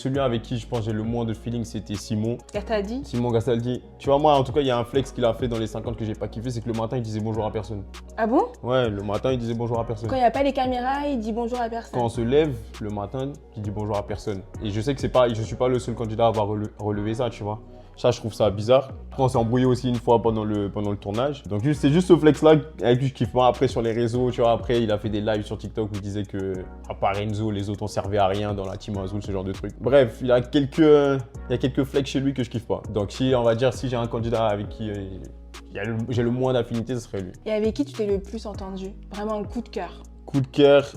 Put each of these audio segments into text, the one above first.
Celui avec qui je pense j'ai le moins de feeling, c'était Simon. Gastaldi. Simon Gastaldi. Tu vois, moi, en tout cas, il y a un flex qu'il a fait dans les 50 que j'ai pas kiffé, c'est que le matin, il disait bonjour à personne. Ah bon? Ouais, le matin, il disait bonjour à personne. Quand il n'y a pas les caméras, il dit bonjour à personne. Quand on se lève le matin, il dit bonjour à personne. Et je sais que je suis pas le seul candidat à avoir relevé ça, tu vois. Ça, je trouve ça bizarre. On s'est embrouillé aussi une fois pendant le tournage. Donc, c'est juste ce flex-là avec lui, je kiffe pas. Après, sur les réseaux, tu vois, après, il a fait des lives sur TikTok où il disait que, à part Enzo, les autres ont servi à rien dans la team Azul, ce genre de truc. Bref, il y a quelques flex chez lui que je kiffe pas. Donc, si j'ai un candidat avec qui j'ai le moins d'affinité, ce serait lui. Et avec qui tu t'es le plus entendu? Vraiment un coup de cœur. Coup de cœur,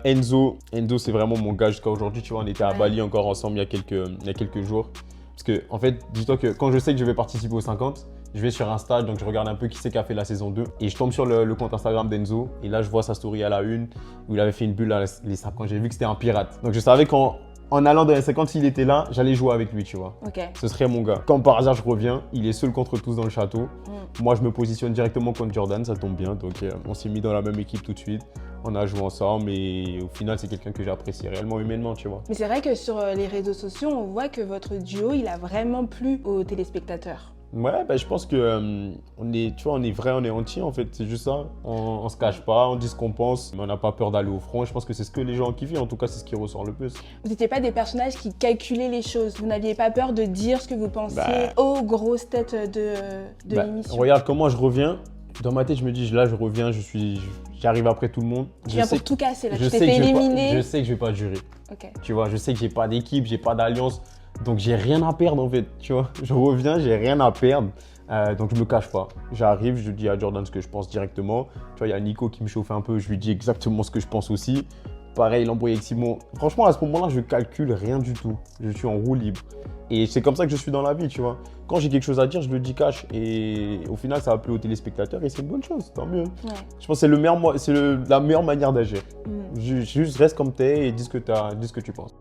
Enzo. Enzo, c'est vraiment mon gars jusqu'à aujourd'hui. Tu vois, on était à Bali encore ensemble il y a quelques jours. Parce que, en fait, dis-toi que quand je sais que je vais participer aux 50, je vais sur Insta, donc je regarde un peu qui c'est qui a fait la saison 2. Et je tombe sur le compte Instagram d'Enzo. Et là, je vois sa story à la une, où il avait fait une bulle à les 50. J'ai vu que c'était un pirate. Donc, je savais qu'en allant dans les 50, s'il était là, j'allais jouer avec lui, tu vois. Ok. Ce serait mon gars. Comme par hasard, je reviens. Il est seul contre tous dans le château. Moi, je me positionne directement contre Jordan, ça tombe bien. Donc, on s'est mis dans la même équipe tout de suite. On a joué ensemble et au final, c'est quelqu'un que j'apprécie réellement humainement, tu vois. Mais c'est vrai que sur les réseaux sociaux, on voit que votre duo, il a vraiment plu aux téléspectateurs. Ouais, bah, je pense que on est vrai, on est entier en fait, c'est juste ça. On se cache pas, on dit ce qu'on pense, mais on n'a pas peur d'aller au front. Je pense que c'est ce que les gens ont kiffé, en tout cas, c'est ce qui ressort le plus. Vous n'étiez pas des personnages qui calculaient les choses. Vous n'aviez pas peur de dire ce que vous pensiez aux grosses têtes de l'émission. Regarde comment je reviens. Dans ma tête, je me dis, là, je reviens, j'arrive après tout le monde. Tu viens pour tout casser, là. Tu t'es sais fait éliminer. Je sais que je vais pas jurer. Ok. Tu vois, je sais que j'ai pas d'équipe, j'ai pas d'alliance. Donc, j'ai rien à perdre en fait. Tu vois, je reviens, j'ai rien à perdre. Donc, je me cache pas. J'arrive, je dis à Jordan ce que je pense directement. Tu vois, il y a Nico qui me chauffait un peu, je lui dis exactement ce que je pense aussi. Pareil, l'embrouille avec Simon. Franchement, à ce moment-là, je calcule rien du tout. Je suis en roue libre. Et c'est comme ça que je suis dans la vie, tu vois. Quand j'ai quelque chose à dire, je le dis cash. Et au final, ça va plu aux téléspectateurs et c'est une bonne chose, tant mieux. Ouais. Je pense que c'est la meilleure manière d'agir. Juste reste comme t'es et dis ce que tu penses.